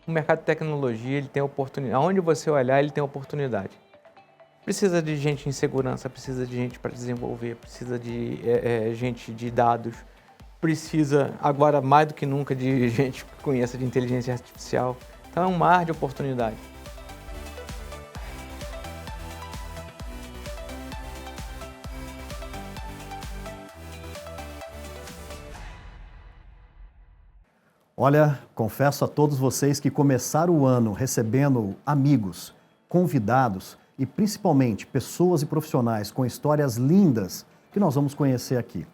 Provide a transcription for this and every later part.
O mercado de tecnologia, ele tem oportunidade. Aonde você olhar, ele tem oportunidade. Precisa de gente em segurança, precisa de gente para desenvolver, precisa de gente de dados, precisa, agora mais do que nunca, de gente que conheça de inteligência artificial. Então é um mar de oportunidade. Olha, confesso a todos vocês que começaram o ano recebendo amigos, convidados e principalmente pessoas e profissionais com histórias lindas que nós vamos conhecer aqui.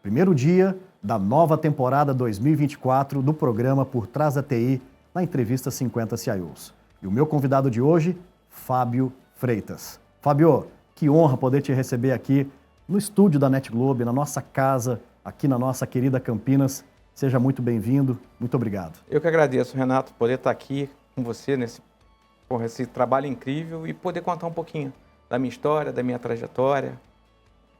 Primeiro dia da nova temporada 2024 do programa Por Trás da TI, na entrevista 50 CIOs. E o meu convidado de hoje, Fábio Freitas. Fábio, que honra poder te receber aqui no estúdio da NetGlobe, na nossa casa, aqui na nossa querida Campinas. Seja muito bem-vindo, muito obrigado. Eu que agradeço, Renato, poder estar aqui com você nesse trabalho incrível e poder contar um pouquinho da minha história, da minha trajetória.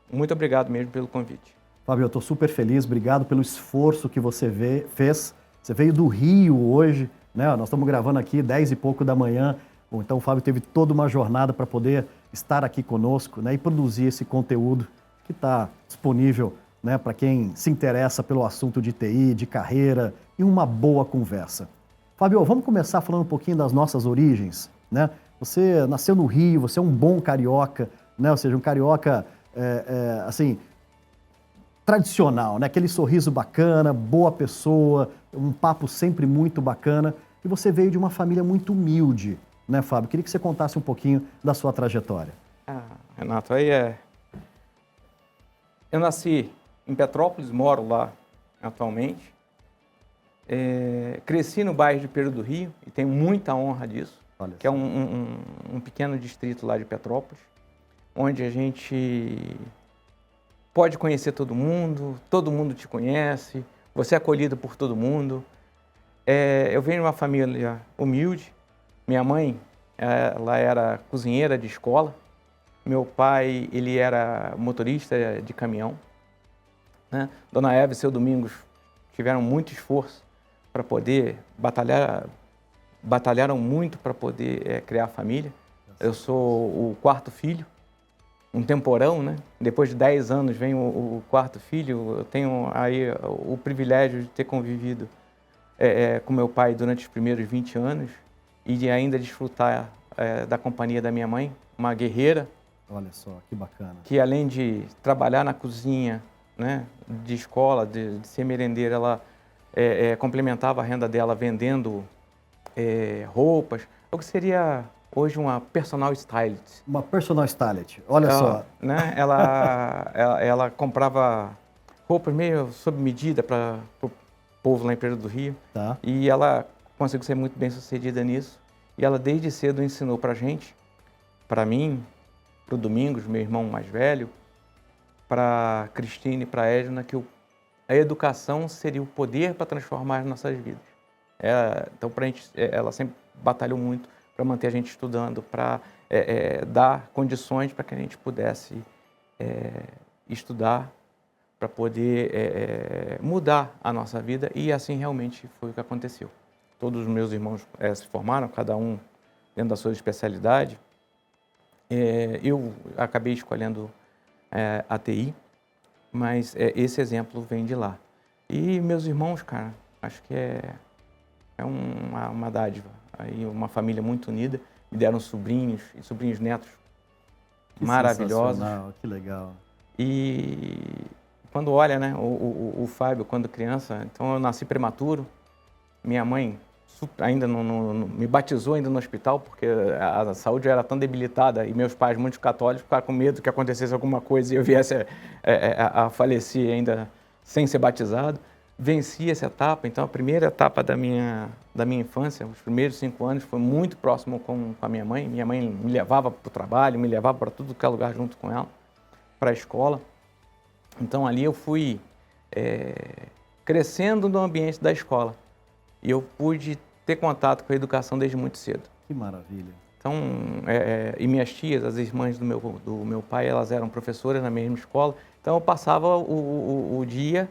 Muito obrigado mesmo pelo convite. Fábio, eu estou super feliz, obrigado pelo esforço que você fez. Você veio do Rio hoje, né? Nós estamos gravando aqui 10 e pouco da manhã, então o Fábio teve toda uma jornada para poder estar aqui conosco, né? E produzir esse conteúdo que está disponível, né, para quem se interessa pelo assunto de TI, de carreira e uma boa conversa. Fábio, vamos começar falando um pouquinho das nossas origens, né? Você nasceu no Rio, você é um bom carioca, né? Ou seja, um carioca, assim, tradicional, né? Aquele sorriso bacana, boa pessoa, um papo sempre muito bacana. E você veio de uma família muito humilde, né, Fábio? Queria que você contasse um pouquinho da sua trajetória. Renato, eu nasci em Petrópolis, moro lá atualmente. Cresci no bairro de Pereira do Rio e tenho muita honra disso, que é um pequeno distrito lá de Petrópolis, onde a gente pode conhecer todo mundo te conhece, você é acolhido por todo mundo. Eu venho de uma família humilde. Minha mãe, ela era cozinheira de escola. Meu pai, ele era motorista de caminhão. Né? Dona Eva e seu Domingos tiveram muito esforço para poder batalharam muito para poder criar a família. Eu sou o quarto filho, um temporão, né? Depois de 10 anos vem o quarto filho. Eu tenho aí o privilégio de ter convivido com meu pai durante os primeiros 20 anos e de ainda desfrutar da companhia da minha mãe, uma guerreira. Olha só, que bacana. Que além de trabalhar na cozinha, né, de escola, de ser merendeira, ela complementava a renda dela vendendo roupas. O que seria hoje uma personal stylist. Uma personal stylist, olha só. Né, ela comprava roupas meio sob medida para o povo lá em Pereira do Rio. Tá. E ela conseguiu ser muito bem sucedida nisso. E ela desde cedo ensinou para a gente, para mim, para o Domingos, meu irmão mais velho, para a Cristine e para a Edna, que a educação seria o poder para transformar as nossas vidas. Então, ela sempre batalhou muito para manter a gente estudando, para dar condições para que a gente pudesse estudar, para poder mudar a nossa vida, e assim realmente foi o que aconteceu. Todos os meus irmãos se formaram, cada um dentro da sua especialidade. Eu acabei escolhendo a TI, mas esse exemplo vem de lá. E meus irmãos, cara, acho que é uma dádiva. Aí uma família muito unida, me deram sobrinhos e sobrinhos netos Que maravilhosos. Que legal. E quando olha, né, o Fábio, quando criança, então eu nasci prematuro, minha mãe ainda não me batizou ainda no hospital, porque a saúde era tão debilitada e meus pais, muito católicos, ficaram com medo que acontecesse alguma coisa e eu viesse a falecer ainda sem ser batizado. Venci essa etapa, então a primeira etapa da minha infância, os primeiros 5 anos, foi muito próximo com a minha mãe. Minha mãe me levava para o trabalho, me levava para tudo que é lugar junto com ela, para a escola. Então ali eu fui crescendo no ambiente da escola. E eu pude ter contato com a educação desde muito cedo. Que maravilha. Então, e minhas tias, as irmãs do meu pai, elas eram professoras na mesma escola. Então, eu passava o dia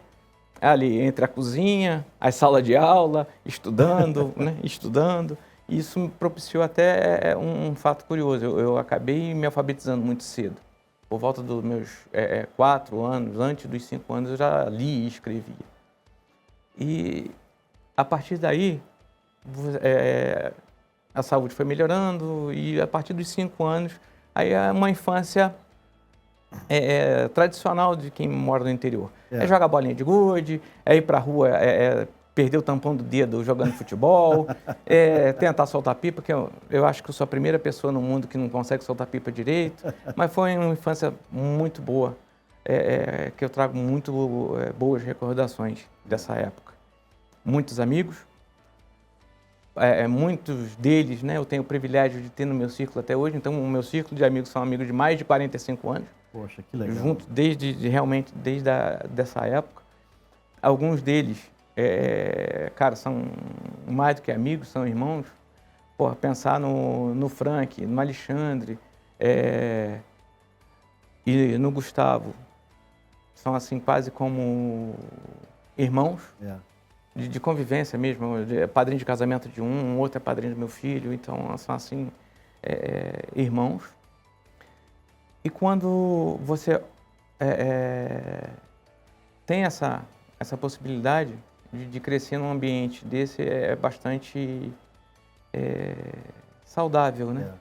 ali entre a cozinha, a sala de aula, estudando, né? Estudando. E isso me propiciou até um fato curioso. Eu acabei me alfabetizando muito cedo. Por volta dos meus 4 anos, antes dos 5 anos, eu já li e escrevia. E a partir daí, a saúde foi melhorando e a partir dos 5 anos, aí é uma infância tradicional de quem mora no interior. É jogar bolinha de gude, é ir pra rua, perder o tampão do dedo jogando futebol, tentar soltar pipa, que eu acho que eu sou a primeira pessoa no mundo que não consegue soltar pipa direito, mas foi uma infância muito boa, que eu trago muito boas recordações dessa época. Muitos amigos, muitos deles, né, eu tenho o privilégio de ter no meu círculo até hoje, então o meu círculo de amigos são amigos de mais de 45 anos. Poxa, que legal. Juntos realmente desde dessa época. Alguns deles, cara, são mais do que amigos, são irmãos. Porra, pensar no Frank, no Alexandre e no Gustavo. São assim quase como irmãos. De convivência mesmo, padrinho de casamento de um outro é padrinho do meu filho, então são assim, irmãos. E quando você tem essa possibilidade de crescer num ambiente desse, é bastante saudável, né?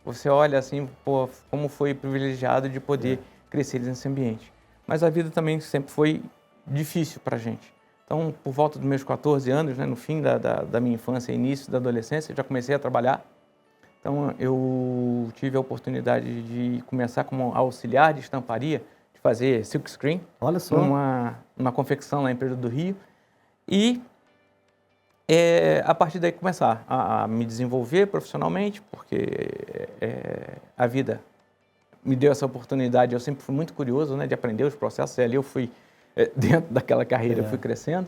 Você olha assim, pô, como foi privilegiado de poder crescer nesse ambiente. Mas a vida também sempre foi difícil pra gente. Então, por volta dos meus 14 anos, né, no fim da minha infância e início da adolescência, eu já comecei a trabalhar. Então, eu tive a oportunidade de começar como auxiliar de estamparia, de fazer silkscreen. Olha só. Numa confecção lá em Pedro do Rio. E, a partir daí, começar a me desenvolver profissionalmente, porque a vida me deu essa oportunidade. Eu sempre fui muito curioso, né, de aprender os processos. E ali eu fui... dentro daquela carreira eu fui crescendo,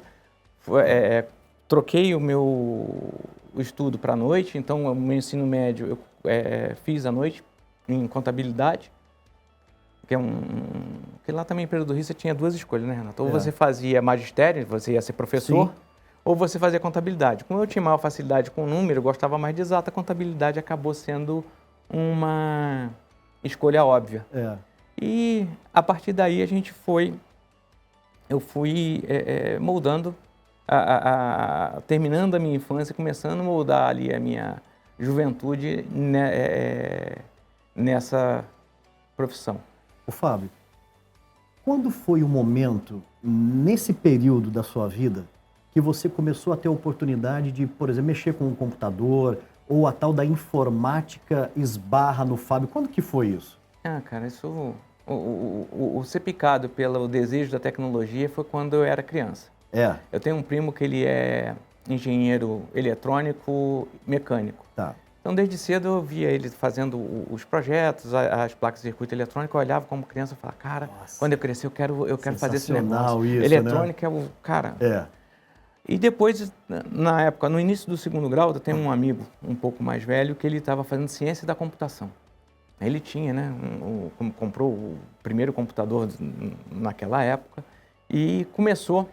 troquei o estudo para a noite, então o meu ensino médio eu fiz à noite em contabilidade, que lá também em Pedro do Rio você tinha duas escolhas, né, Renato? Ou você fazia magistério, você ia ser professor, sim, ou você fazia contabilidade. Como eu tinha maior facilidade com número, eu gostava mais de exata, a contabilidade acabou sendo uma escolha óbvia. E a partir daí eu fui moldando, terminando a minha infância, começando a moldar ali a minha juventude nessa profissão. Ô Fábio, quando foi o momento, nesse período da sua vida, que você começou a ter a oportunidade de, por exemplo, mexer com o computador, ou a tal da informática esbarra no Fábio? Quando que foi isso? Cara, isso... O ser picado pelo desejo da tecnologia foi quando eu era criança. Eu tenho um primo que ele é engenheiro eletrônico mecânico. Então, desde cedo eu via ele fazendo os projetos, as placas de circuito eletrônico, eu olhava como criança e falava, cara, quando eu crescer eu quero fazer esse negócio. Isso, eletrônica, né? É o cara. E depois, na época, no início do 2º grau, eu tenho um amigo um pouco mais velho que ele estava fazendo ciência da computação. Ele tinha, né, comprou o primeiro computador naquela época e começou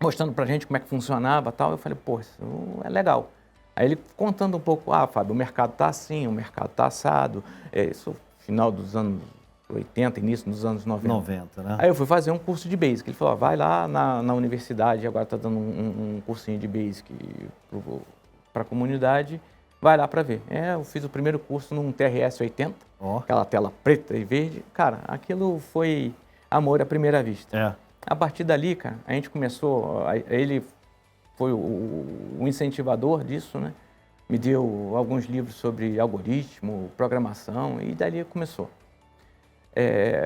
mostrando pra gente como é que funcionava e tal. Eu falei, pô, isso é legal. Aí ele contando um pouco, Fábio, o mercado tá assim, o mercado tá assado. Isso final dos anos 80, início dos anos 90. Né? Aí eu fui fazer um curso de Basic. Ele falou, vai lá na universidade, agora tá dando um cursinho de Basic para a comunidade. Vai lá para ver. Eu fiz o primeiro curso num TRS-80, aquela tela preta e verde. Cara, aquilo foi amor à primeira vista. A partir dali, cara, a gente começou, ele foi o incentivador disso, né? Me deu alguns livros sobre algoritmo, programação, e dali começou.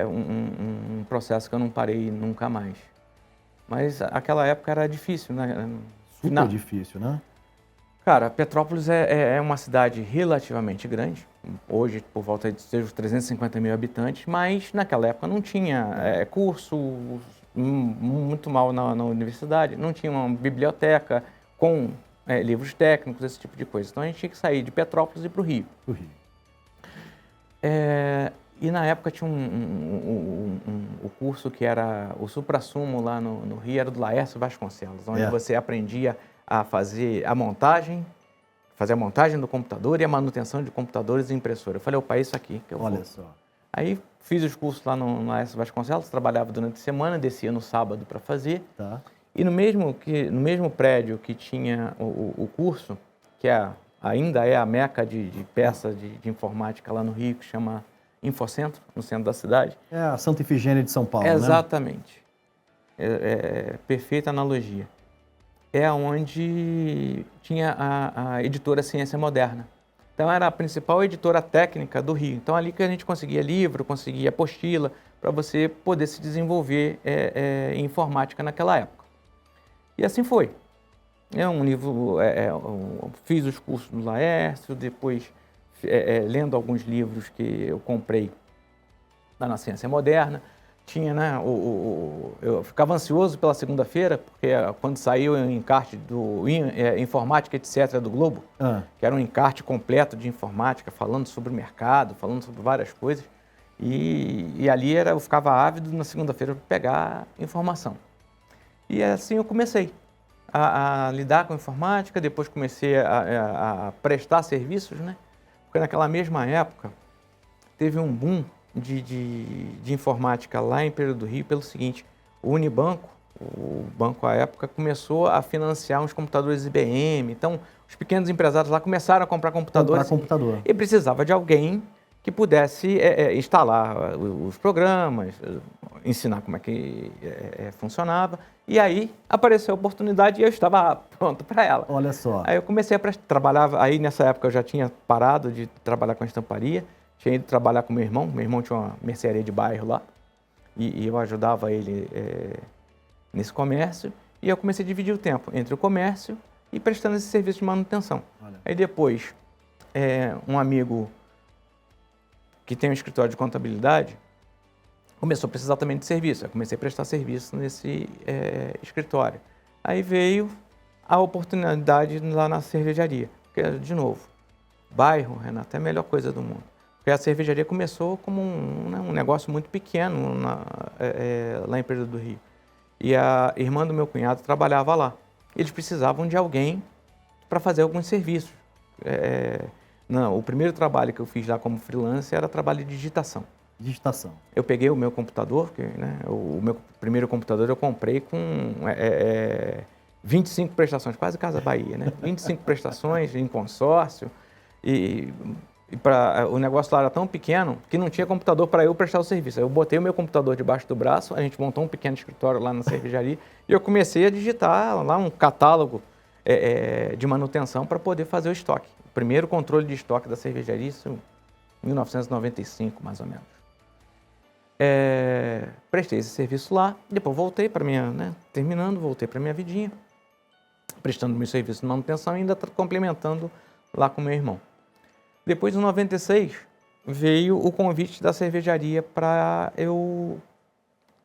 Um processo que eu não parei nunca mais. Mas aquela época era difícil, né? Super difícil, né? Cara, Petrópolis é uma cidade relativamente grande, hoje por volta de seus 350 mil habitantes, mas naquela época não tinha curso, muito mal na universidade, não tinha uma biblioteca com livros técnicos, esse tipo de coisa. Então a gente tinha que sair de Petrópolis e ir para o Rio. E na época tinha o curso que era o suprassumo lá no Rio, era do Laércio Vasconcelos, onde você aprendia a fazer a montagem do computador e a manutenção de computadores e impressora. Eu falei, opa, é isso aqui que eu vou. Olha só. Aí fiz os cursos lá no Laércio Vasconcelos, trabalhava durante a semana, descia no sábado para fazer. Tá. E no mesmo prédio que tinha o curso, que ainda é a meca de peças de informática lá no Rio, que chama Infocentro, no centro da cidade. É a Santa Ifigênia de São Paulo, Exatamente. Perfeita analogia. É onde tinha a editora Ciência Moderna. Então, era a principal editora técnica do Rio. Então, ali que a gente conseguia livro, conseguia apostila, para você poder se desenvolver em informática naquela época. E assim foi. Fiz os cursos no Laércio, depois lendo alguns livros que eu comprei lá na Ciência Moderna. Tinha, né, eu ficava ansioso pela segunda-feira, porque quando saiu o encarte do Informática, etc., do Globo, que era um encarte completo de informática, falando sobre o mercado, falando sobre várias coisas, e ali eu ficava ávido na segunda-feira para pegar informação. E assim eu comecei a lidar com informática, depois comecei a prestar serviços, né? Porque naquela mesma época teve um boom de informática lá em Pereira do Rio pelo seguinte: o Unibanco, o banco à época, começou a financiar uns computadores IBM. Então, os pequenos empresários lá começaram a comprar computadores e precisava de alguém que pudesse instalar os programas, ensinar como é que funcionava. E aí apareceu a oportunidade e eu estava pronto para ela. Olha só. Aí eu comecei a trabalhar, aí nessa época eu já tinha parado de trabalhar com a estamparia, tinha ido trabalhar com meu irmão tinha uma mercearia de bairro lá, e eu ajudava ele nesse comércio, e eu comecei a dividir o tempo entre o comércio e prestando esse serviço de manutenção. Olha. Aí depois, um amigo que tem um escritório de contabilidade começou a precisar também de serviço. Eu comecei a prestar serviço nesse escritório. Aí veio a oportunidade lá na cervejaria. Porque, de novo, bairro, Renato, é a melhor coisa do mundo. Porque a cervejaria começou como um negócio muito pequeno lá em Pereira do Rio. E a irmã do meu cunhado trabalhava lá. Eles precisavam de alguém para fazer alguns serviços. O primeiro trabalho que eu fiz lá como freelancer era trabalho de digitação. Digitação. Eu peguei o meu computador, o meu primeiro computador eu comprei com 25 prestações, quase Casa Bahia, né? 25 prestações em consórcio, e o negócio lá era tão pequeno que não tinha computador para eu prestar o serviço. Eu botei o meu computador debaixo do braço, a gente montou um pequeno escritório lá na cervejaria e eu comecei a digitar lá um catálogo de manutenção para poder fazer o estoque. O primeiro controle de estoque da cervejaria, isso em 1995, mais ou menos. Prestei esse serviço lá, depois voltei para voltei para minha vidinha, prestando meu serviço de manutenção e ainda complementando lá com meu irmão. Depois, em 96, veio o convite da cervejaria para eu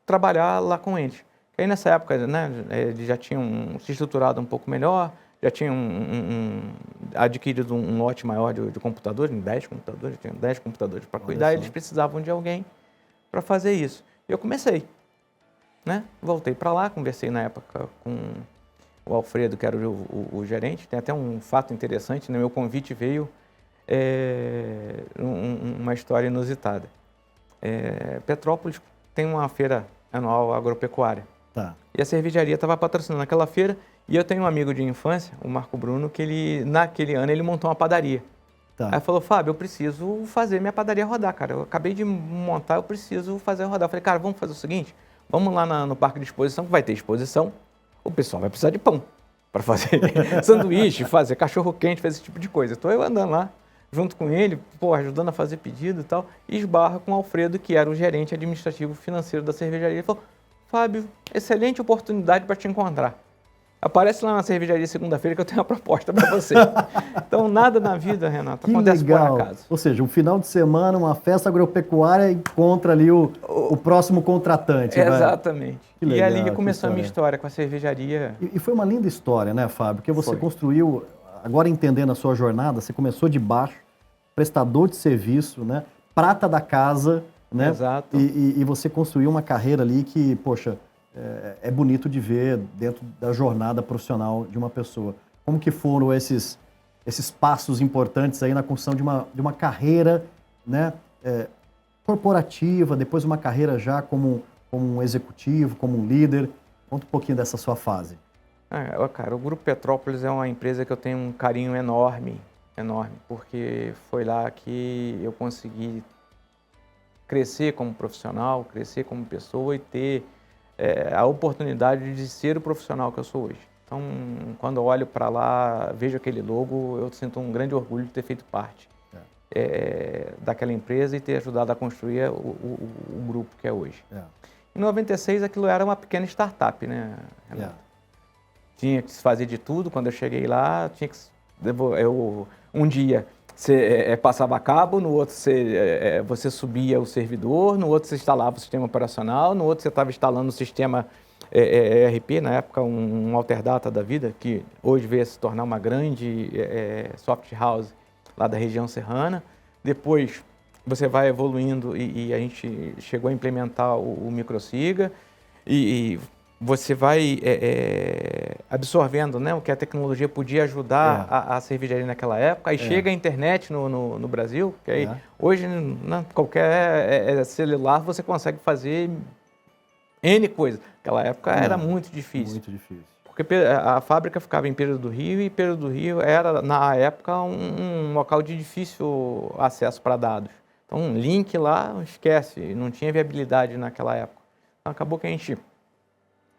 trabalhar lá com eles. Aí nessa época, né, eles já tinham se estruturado um pouco melhor, já tinham adquirido um lote maior de computadores, 10 computadores, tinham 10 computadores para cuidar, e eles precisavam de alguém para fazer isso. E eu comecei, né? Voltei para lá, conversei na época com o Alfredo, que era o gerente. Tem até um fato interessante, né? Meu convite veio uma história inusitada. Petrópolis tem uma feira anual agropecuária. Tá. E a cervejaria estava patrocinando aquela feira, e eu tenho um amigo de infância, o Marco Bruno, que naquele ano ele montou uma padaria. Tá. Aí falou: Fábio, eu preciso fazer minha padaria rodar, cara. Eu acabei de montar, eu preciso fazer rodar. Eu falei: cara, vamos fazer o seguinte, vamos lá no parque de exposição, que vai ter exposição, o pessoal vai precisar de pão para fazer sanduíche, fazer cachorro-quente, fazer esse tipo de coisa. Estou eu andando lá, junto com ele, ajudando a fazer pedido e tal, e esbarra com o Alfredo, que era o gerente administrativo financeiro da cervejaria. Ele falou: Fábio, excelente oportunidade para te encontrar. Aparece lá na cervejaria segunda-feira que eu tenho uma proposta para você. Então, nada na vida, Renato, acontece por acaso. Ou seja, um final de semana, uma festa agropecuária, encontra ali o próximo contratante. Exatamente. Que legal, e ali começou a minha história com a cervejaria. E foi uma linda história, né, Fábio? Porque você construiu, agora entendendo a sua jornada, você começou de baixo, prestador de serviço, né? prata da casa, né? Exato. E você construiu uma carreira ali que, poxa, é bonito de ver dentro da jornada profissional de uma pessoa. Como que foram esses passos importantes aí na construção de uma carreira, né, corporativa, depois uma carreira já como um executivo, como um líder? Conta um pouquinho dessa sua fase. Cara, o Grupo Petrópolis é uma empresa que eu tenho um carinho enorme, porque foi lá que eu consegui crescer como profissional, crescer como pessoa e ter a oportunidade de ser o profissional que eu sou hoje. Então, quando eu olho para lá, vejo aquele logo, eu sinto um grande orgulho de ter feito parte daquela empresa e ter ajudado a construir o grupo que é hoje. Em 96, aquilo era uma pequena startup, né, Renato? Tinha que se fazer de tudo. Quando eu cheguei lá, tinha que um dia você passava cabo, no outro você subia o servidor, no outro você instalava o sistema operacional, no outro você estava instalando o sistema ERP, na época um Alterdata da vida, que hoje veio a se tornar uma grande soft house lá da região serrana. Depois você vai evoluindo e a gente chegou a implementar o MicroSiga e você vai absorvendo, né, o que a tecnologia podia ajudar a cervejaria naquela época. Aí chega a internet no Brasil, que aí hoje qualquer celular você consegue fazer N coisas. Naquela época era muito difícil. Muito difícil. Porque a fábrica ficava em Pedro do Rio e Pedro do Rio era, na época, um local de difícil acesso para dados. Então, um link lá, esquece, não tinha viabilidade naquela época. Então, acabou que a gente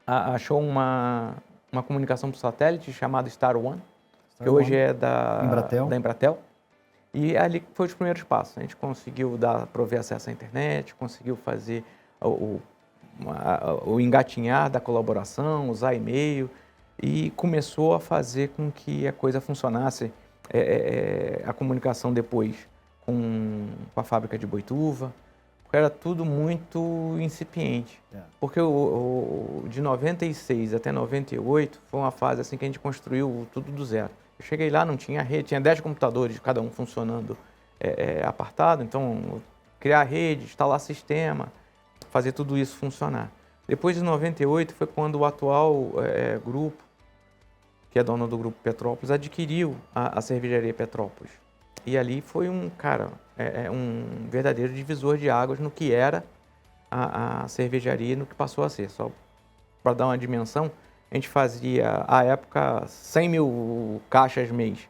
achou uma comunicação por satélite chamada Star One, que hoje é da Embratel. E ali foi os primeiros passos. A gente conseguiu prover acesso à internet, conseguiu fazer o engatinhar da colaboração, usar e-mail, e começou a fazer com que a coisa funcionasse, a comunicação depois com a fábrica de Boituva, porque era tudo muito incipiente. Porque de 96 até 98 foi uma fase assim que a gente construiu tudo do zero. Eu cheguei lá, não tinha rede, tinha 10 computadores, cada um funcionando apartado, então criar rede, instalar sistema, fazer tudo isso funcionar. Depois de 98 foi quando o atual grupo, que é dono do Grupo Petrópolis, adquiriu a cervejaria Petrópolis. E ali foi um verdadeiro divisor de águas no que era a cervejaria e no que passou a ser. Só para dar uma dimensão, a gente fazia, à época, 100 mil caixas mês.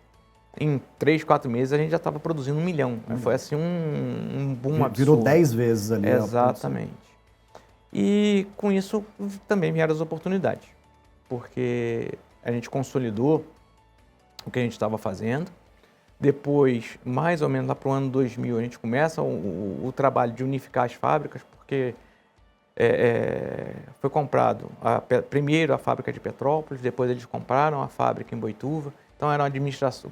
Em 3, 4 meses a gente já estava produzindo 1 milhão. Foi assim um boom absurdo. Virou 10 vezes ali. Exatamente. E com isso também vieram as oportunidades, porque a gente consolidou o que a gente estava fazendo. Depois, mais ou menos lá para o ano 2000, a gente começa o trabalho de unificar as fábricas, porque foi comprado primeiro a fábrica de Petrópolis, depois eles compraram a fábrica em Boituva. Então eram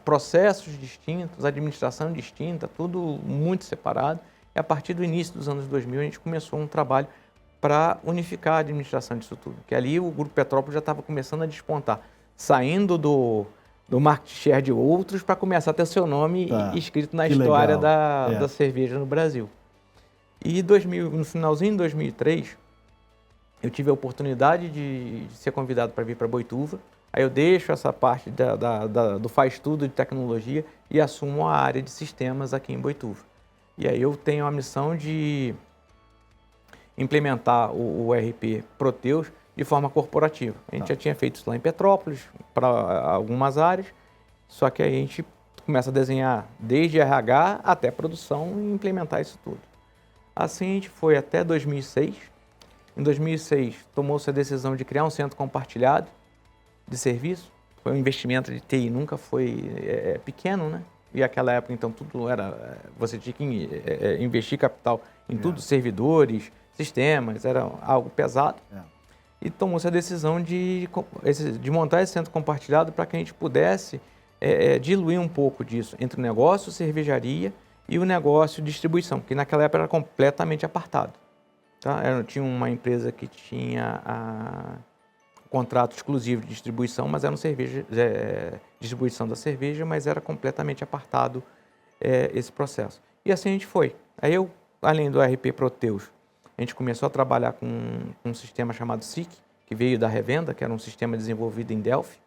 processos distintos, administração distinta, tudo muito separado. E a partir do início dos anos 2000 a gente começou um trabalho para unificar a administração disso tudo. Que ali o Grupo Petrópolis já estava começando a despontar, saindo do market share de outros para começar a ter seu nome escrito na história da cerveja no Brasil. E no finalzinho de 2003, eu tive a oportunidade de ser convidado para vir para Boituva. Aí eu deixo essa parte do faz tudo de tecnologia e assumo a área de sistemas aqui em Boituva. E aí eu tenho a missão de implementar o ERP Proteus de forma corporativa. A gente já tinha feito isso lá em Petrópolis, para algumas áreas, só que aí a gente começa a desenhar desde RH até produção e implementar isso tudo. Assim a gente foi até 2006. Em 2006, tomou-se a decisão de criar um centro compartilhado de serviço. Foi um investimento de TI, nunca foi pequeno, né? E naquela época, então, tudo era... Você tinha que investir capital em tudo, servidores, sistemas, era algo pesado. E tomou-se a decisão de montar esse centro compartilhado para que a gente pudesse diluir um pouco disso entre o negócio cervejaria e o negócio distribuição, que naquela época era completamente apartado. Tá? Tinha uma empresa que tinha contrato exclusivo de distribuição, mas era distribuição da cerveja, mas era completamente apartado esse processo. E assim a gente foi. Aí eu, além do ERP Proteus, a gente começou a trabalhar com um sistema chamado SIC, que veio da revenda, que era um sistema desenvolvido em Delphi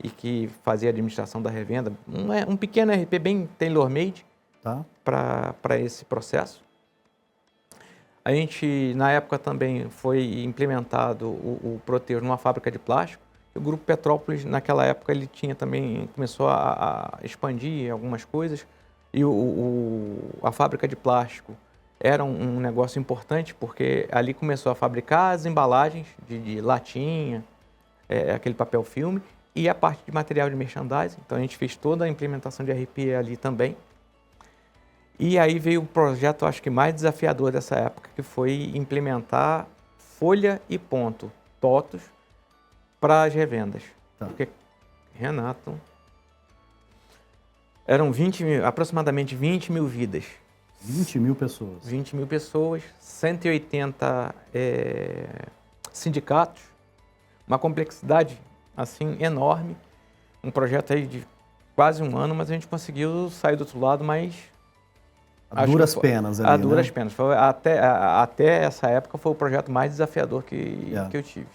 e que fazia a administração da revenda. Um pequeno ERP bem tailor-made para esse processo. A gente, na época, também foi implementado o Proteus numa fábrica de plástico. O Grupo Petrópolis, naquela época, ele começou a expandir algumas coisas. E a fábrica de plástico era um negócio importante, porque ali começou a fabricar as embalagens de latinha, aquele papel filme, e a parte de material de merchandising. Então, a gente fez toda a implementação de RP ali também. E aí veio o projeto, acho que mais desafiador dessa época, que foi implementar folha e ponto, TOTOS, para as revendas. Porque, Renato, eram aproximadamente 20 mil vidas. 20 mil pessoas. 20 mil pessoas, 180 sindicatos, uma complexidade assim enorme, um projeto aí de quase um ano, mas a gente conseguiu sair do outro lado, mas... A duras penas ali, a duras penas. Até essa época foi o projeto mais desafiador que eu tive.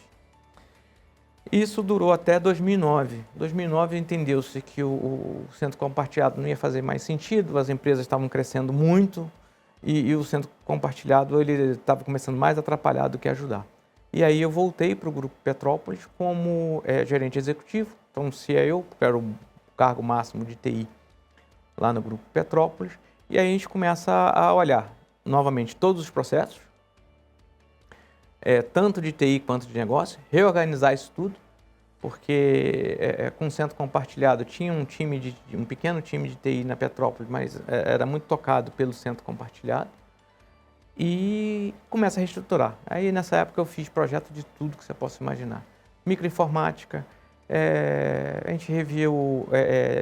Isso durou até 2009. Em 2009 entendeu-se que o centro compartilhado não ia fazer mais sentido, as empresas estavam crescendo muito e o centro compartilhado ele estava começando mais a atrapalhar do que ajudar. E aí eu voltei para o Grupo Petrópolis como gerente executivo, então CIO, que era o cargo máximo de TI lá no Grupo Petrópolis. E aí a gente começa a olhar novamente todos os processos, tanto de TI quanto de negócio, reorganizar isso tudo, porque com o centro compartilhado tinha um pequeno time de TI na Petrópolis, mas era muito tocado pelo centro compartilhado, e começa a reestruturar. Aí nessa época eu fiz projeto de tudo que você possa imaginar. Microinformática, a gente reviu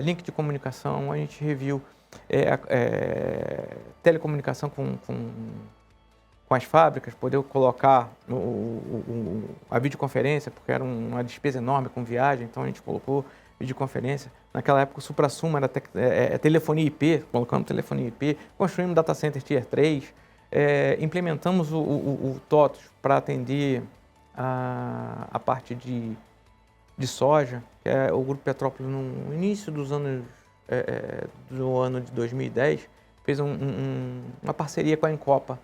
link de comunicação, a gente reviu telecomunicação com as fábricas, poder colocar a videoconferência, porque era uma despesa enorme com viagem, então a gente colocou videoconferência. Naquela época o supra-sumo era telefonia IP, colocamos telefonia IP, construímos data center Tier 3, implementamos o TOTOS para atender a parte de soja, que o Grupo Petrópolis no início do ano de 2010, fez uma parceria com a Encopa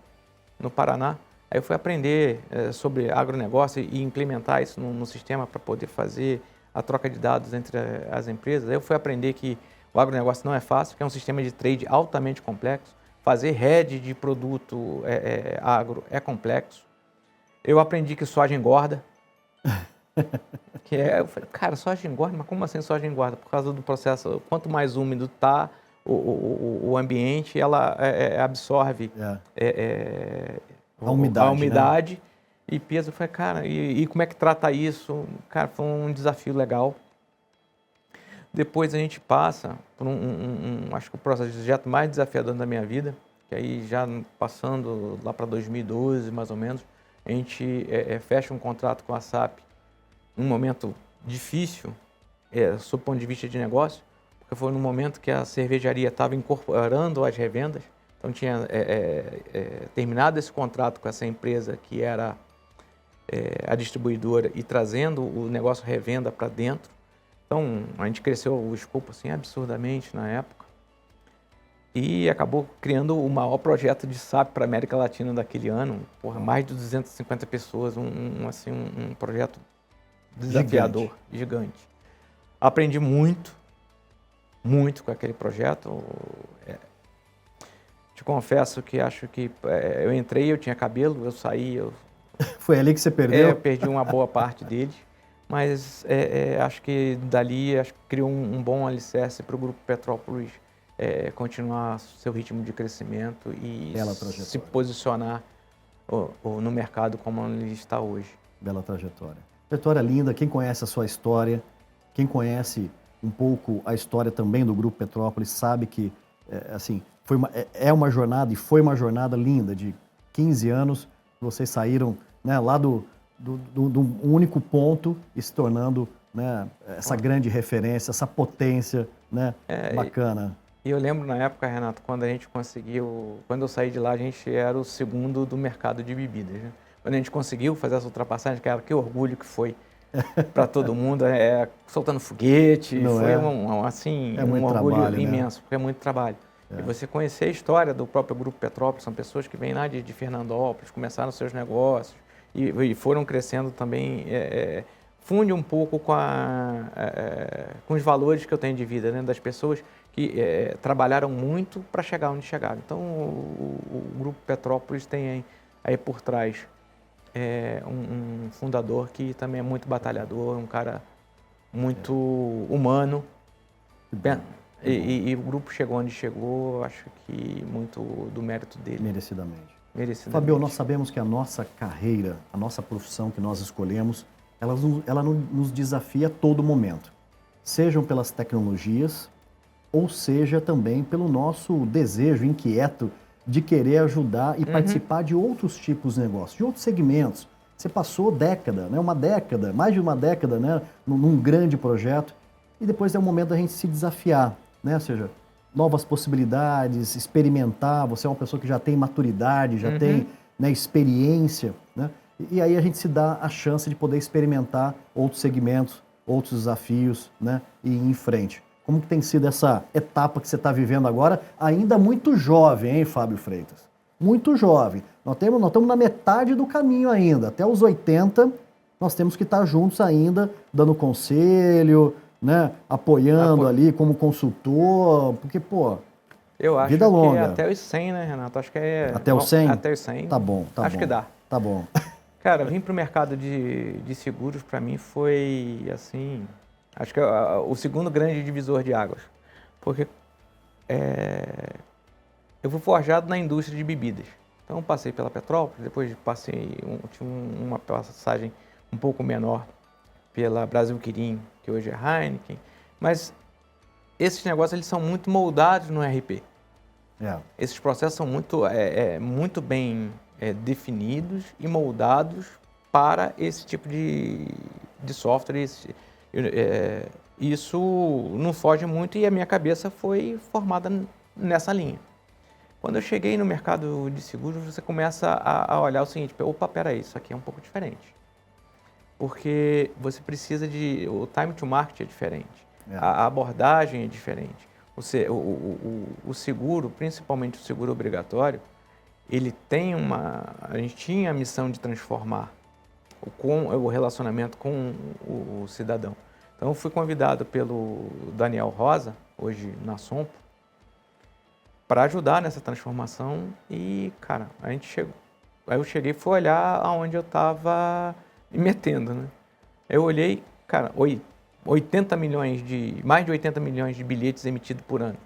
no Paraná. Aí eu fui aprender sobre agronegócio e implementar isso no sistema para poder fazer a troca de dados entre as empresas. Aí eu fui aprender que o agronegócio não é fácil, que é um sistema de trade altamente complexo. Fazer hedge de produto agro é complexo. Eu aprendi que soja engorda. Eu falei, cara, soja engorda? Mas como assim soja engorda? Por causa do processo, quanto mais úmido está o ambiente, ela absorve a umidade, né? E peso. Eu falei, cara, e como é que trata isso? Cara, foi um desafio legal. Depois a gente passa por acho que o projeto mais desafiador da minha vida, que aí já passando lá para 2012, mais ou menos, a gente fecha um contrato com a SAP num momento difícil, sob o ponto de vista de negócio, porque foi no momento que a cervejaria estava incorporando as revendas, então tinha terminado esse contrato com essa empresa que era a distribuidora e trazendo o negócio revenda para dentro. Então a gente cresceu o escopo assim absurdamente na época e acabou criando o maior projeto de SAP para a América Latina daquele ano, mais de 250 pessoas, um projeto desafiador, gigante. Aprendi muito com aquele projeto. Te confesso que acho que eu entrei, eu tinha cabelo, eu saí... Foi ali que você perdeu? Eu perdi uma boa parte dele, mas acho que dali criou um bom alicerce para o Grupo Petrópolis continuar seu ritmo de crescimento e se posicionar no mercado como ele está hoje. Bela trajetória. Trajetória linda, quem conhece a sua história, quem conhece um pouco a história também do Grupo Petrópolis, sabe que assim, é uma jornada e foi uma jornada linda de 15 anos, vocês saíram, né, lá do único ponto e se tornando, né, essa grande referência, essa potência, né, bacana. E eu lembro na época, Renato, quando eu saí de lá, a gente era o segundo do mercado de bebidas, né? Quando a gente conseguiu fazer essa ultrapassagem, cara, que orgulho que foi para todo mundo, soltando foguete, Não foi é? É um muito orgulho trabalho, né? imenso, porque é muito trabalho. E você conhecer a história do próprio Grupo Petrópolis, são pessoas que vêm lá de Fernandópolis, começaram seus negócios e foram crescendo também, funde um pouco com os valores que eu tenho de vida, né? Das pessoas que trabalharam muito para chegar onde chegaram. Então, o Grupo Petrópolis tem aí por trás um fundador que também é muito batalhador, um cara muito humano. E o grupo chegou onde chegou, acho que muito do mérito dele. Merecidamente. Merecidamente. Fabio, nós sabemos que a nossa carreira, a nossa profissão que nós escolhemos, ela nos desafia a todo momento. Sejam pelas tecnologias, ou seja também pelo nosso desejo inquieto de querer ajudar e participar de outros tipos de negócios, de outros segmentos. Você passou década, né? Uma década, mais de uma década, né? Num grande projeto, e depois é o momento da gente se desafiar, né? Ou seja, novas possibilidades, experimentar. Você é uma pessoa que já tem maturidade, já tem, né, experiência, né? E aí a gente se dá a chance de poder experimentar outros segmentos, outros desafios, né? E ir em frente. Como que tem sido essa etapa que você está vivendo agora, ainda muito jovem, hein, Fábio Freitas? Muito jovem. Nós estamos na metade do caminho ainda. Até os 80, nós temos que estar juntos ainda, dando conselho, né? Apoiando ali como consultor, porque, pô, eu acho vida que longa. até os 100, né, Renato? Acho que Até os 100? Até os 100. Tá bom, tá bom. Acho que dá. Tá bom. Cara, vir para o mercado de seguros, para mim, foi, assim, acho que o segundo grande divisor de águas. Porque eu fui forjado na indústria de bebidas. Então, passei pela Petrópolis, depois tinha uma passagem um pouco menor pela Brasil Quirim, que hoje é Heineken. Mas esses negócios, eles são muito moldados no RP. Esses processos são muito bem definidos e moldados para esse tipo de software. Isso não foge muito e a minha cabeça foi formada nessa linha. Quando eu cheguei no mercado de seguros, você começa a olhar o seguinte: opa, peraí, isso aqui é um pouco diferente. Porque você precisa o time to market é diferente, a abordagem é diferente. O seguro, principalmente o seguro obrigatório, ele tem a gente tinha a missão de transformar o relacionamento com o cidadão. Então, eu fui convidado pelo Daniel Rosa, hoje na Sompo, para ajudar nessa transformação e, cara, aí eu cheguei e fui olhar aonde eu estava me metendo, né? Eu olhei, cara, mais de 80 milhões de bilhetes emitidos por ano,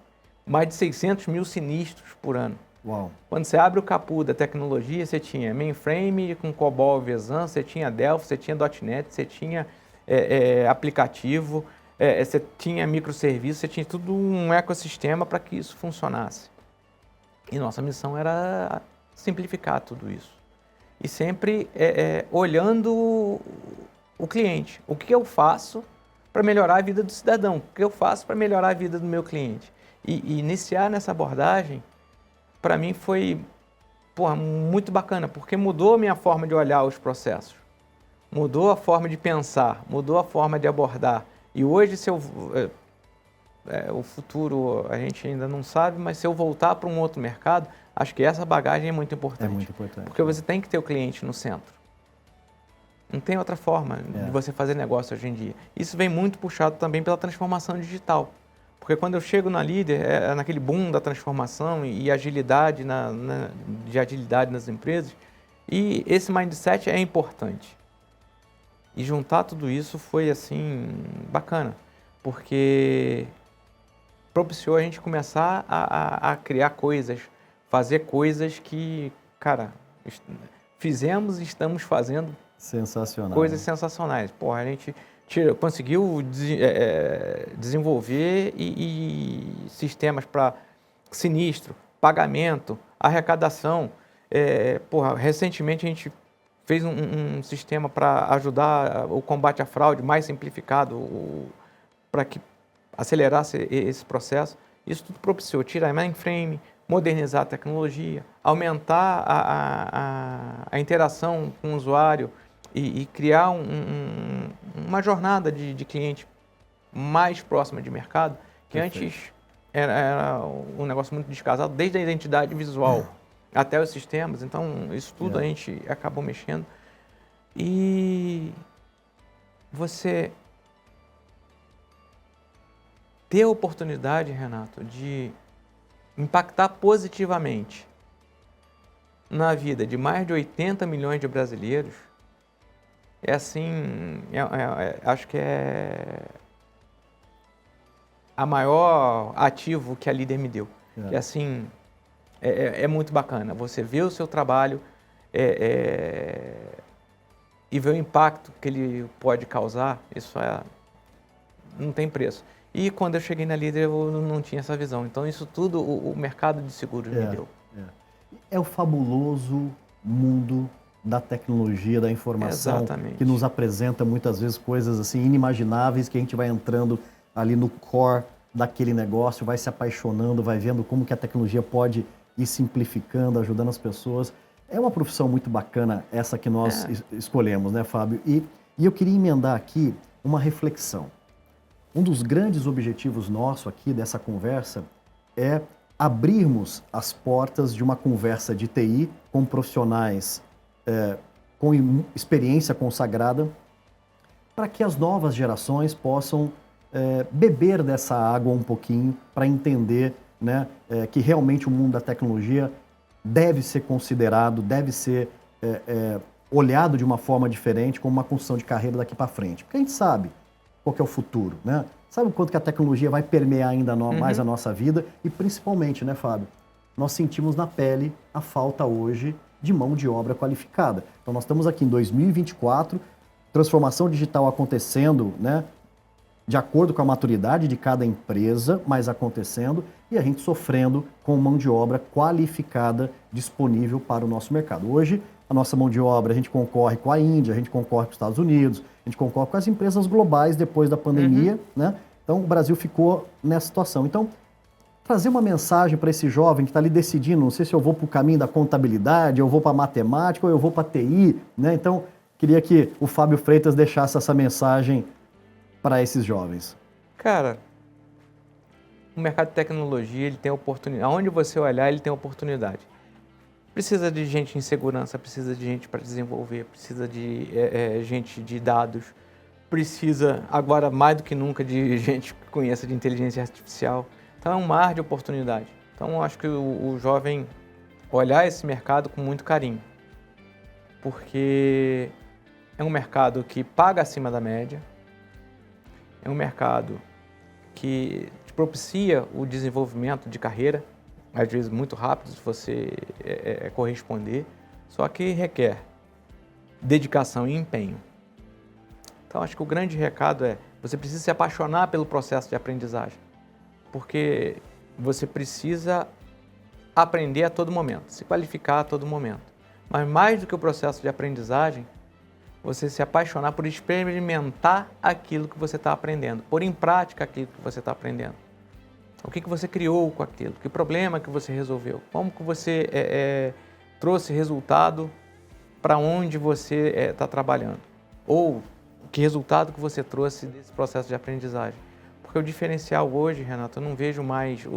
mais de 600 mil sinistros por ano. Uau. Quando você abre o capô da tecnologia, você tinha mainframe com COBOL Vezan, você tinha Delphi, você tinha .NET, você tinha aplicativo, você tinha microserviço, você tinha tudo um ecossistema para que isso funcionasse. E nossa missão era simplificar tudo isso. E sempre olhando o cliente. O que eu faço para melhorar a vida do cidadão? O que eu faço para melhorar a vida do meu cliente? E iniciar nessa abordagem, para mim foi muito bacana, porque mudou a minha forma de olhar os processos. Mudou a forma de pensar, mudou a forma de abordar. E hoje, o futuro a gente ainda não sabe, mas se eu voltar para um outro mercado, acho que essa bagagem é muito importante. É muito importante. Porque você tem que ter o cliente no centro. Não tem outra forma de você fazer negócio hoje em dia. Isso vem muito puxado também pela transformação digital. Porque quando eu chego na Líder, naquele boom da transformação e agilidade, de agilidade nas empresas, e esse mindset é importante. E juntar tudo isso foi, assim, bacana, porque propiciou a gente começar a criar coisas, fazer coisas que, cara, fizemos e estamos fazendo coisas sensacionais. Porra, a gente conseguiu desenvolver sistemas para sinistro, pagamento, arrecadação. Recentemente a gente fez um sistema para ajudar o combate à fraude mais simplificado, para que acelerasse esse processo. Isso tudo propiciou tirar mainframe, modernizar a tecnologia, aumentar a interação com o usuário e criar uma jornada de cliente mais próxima de mercado, que Perfeito. antes era um negócio muito descasado, desde a identidade visual até os sistemas. Então, isso tudo a gente acabou mexendo. E você ter a oportunidade, Renato, de impactar positivamente na vida de mais de 80 milhões de brasileiros, é assim, acho que é a maior ativo que a Líder me deu. Que assim, é muito bacana. Você vê o seu trabalho e ver o impacto que ele pode causar, isso não tem preço. E quando eu cheguei na Líder, eu não tinha essa visão. Então, isso tudo o mercado de seguros me deu. É o fabuloso mundo da tecnologia, da informação, Exatamente. que nos apresenta muitas vezes coisas assim inimagináveis, que a gente vai entrando ali no core daquele negócio, vai se apaixonando, vai vendo como que a tecnologia pode ir simplificando, ajudando as pessoas. É uma profissão muito bacana essa que nós escolhemos, né, Fábio? E eu queria emendar aqui uma reflexão. Um dos grandes objetivos nosso aqui dessa conversa é abrirmos as portas de uma conversa de TI com profissionais com experiência consagrada para que as novas gerações possam beber dessa água um pouquinho para entender, né, que realmente o mundo da tecnologia deve ser considerado, deve ser olhado de uma forma diferente, como uma construção de carreira daqui para frente. Porque a gente sabe qual que é o futuro, né? Sabe o quanto que a tecnologia vai permear ainda mais a nossa vida e principalmente, né, Fábio? Nós sentimos na pele a falta hoje de mão de obra qualificada. Então nós estamos aqui em 2024, transformação digital acontecendo, né, de acordo com a maturidade de cada empresa, mas acontecendo, e a gente sofrendo com mão de obra qualificada disponível para o nosso mercado. Hoje, a nossa mão de obra, a gente concorre com a Índia, a gente concorre com os Estados Unidos, a gente concorre com as empresas globais depois da pandemia, né? Então, o Brasil ficou nessa situação. Então, trazer uma mensagem para esse jovem que está ali decidindo, não sei se eu vou para o caminho da contabilidade, eu vou para a matemática, ou eu vou para a TI, né? Então, queria que o Fábio Freitas deixasse essa mensagem para esses jovens. Cara, o mercado de tecnologia, ele tem oportunidade. Aonde você olhar, ele tem oportunidade. Precisa de gente em segurança, precisa de gente para desenvolver, precisa de gente de dados, precisa, agora mais do que nunca, de gente que conheça de inteligência artificial. Então é um mar de oportunidade. Então eu acho que o jovem olhar esse mercado com muito carinho, porque é um mercado que paga acima da média, é um mercado que te propicia o desenvolvimento de carreira, às vezes muito rápido, se você corresponder, só que requer dedicação e empenho. Então, acho que o grande recado é, você precisa se apaixonar pelo processo de aprendizagem, porque você precisa aprender a todo momento, se qualificar a todo momento. Mas mais do que o processo de aprendizagem, você se apaixonar por experimentar aquilo que você está aprendendo, pôr em prática aquilo que você está aprendendo. O que você criou com aquilo? Que problema que você resolveu? Como que você trouxe resultado para onde você está trabalhando? Ou que resultado que você trouxe desse processo de aprendizagem? Porque o diferencial hoje, Renato, eu não vejo mais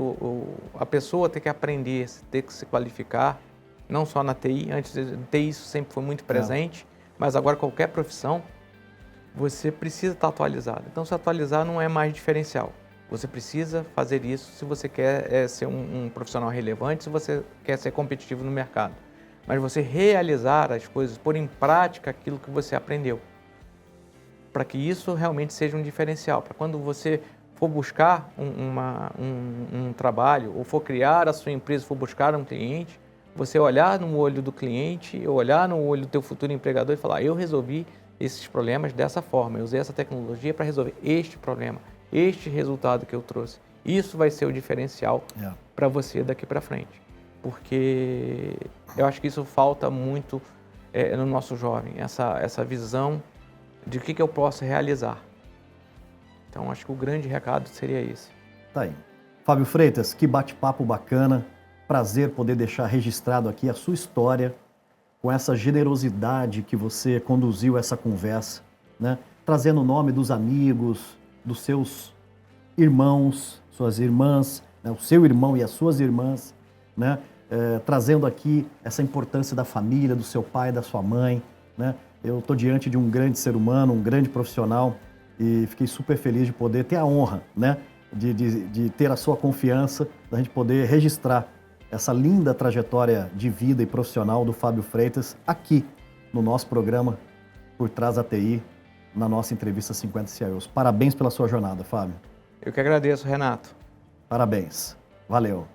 a pessoa ter que aprender, ter que se qualificar, não só na TI. Antes de TI isso sempre foi muito presente, mas agora qualquer profissão, você precisa estar atualizado. Então, se atualizar não é mais diferencial. Você precisa fazer isso se você quer ser um profissional relevante, se você quer ser competitivo no mercado. Mas você realizar as coisas, pôr em prática aquilo que você aprendeu. Para que isso realmente seja um diferencial. Para quando você for buscar um trabalho, ou for criar a sua empresa, for buscar um cliente, você olhar no olho do cliente, olhar no olho do teu futuro empregador e falar, eu resolvi esses problemas dessa forma, eu usei essa tecnologia para resolver este problema. Este resultado que eu trouxe, isso vai ser o diferencial para você daqui para frente. Porque eu acho que isso falta muito no nosso jovem, essa visão de o que eu posso realizar. Então, acho que o grande recado seria esse. Tá aí. Fábio Freitas, que bate-papo bacana. Prazer poder deixar registrado aqui a sua história, com essa generosidade que você conduziu essa conversa, né? Trazendo o nome dos amigos, dos seus irmãos, suas irmãs, né? O seu irmão e as suas irmãs, né? Trazendo aqui essa importância da família, do seu pai, da sua mãe, né? Eu estou diante de um grande ser humano, um grande profissional, e fiquei super feliz de poder ter a honra, né? De ter a sua confiança, da gente poder registrar essa linda trajetória de vida e profissional do Fábio Freitas aqui no nosso programa Por Trás da TI, na nossa entrevista 50 CIOs. Parabéns pela sua jornada, Fábio. Eu que agradeço, Renato. Parabéns. Valeu.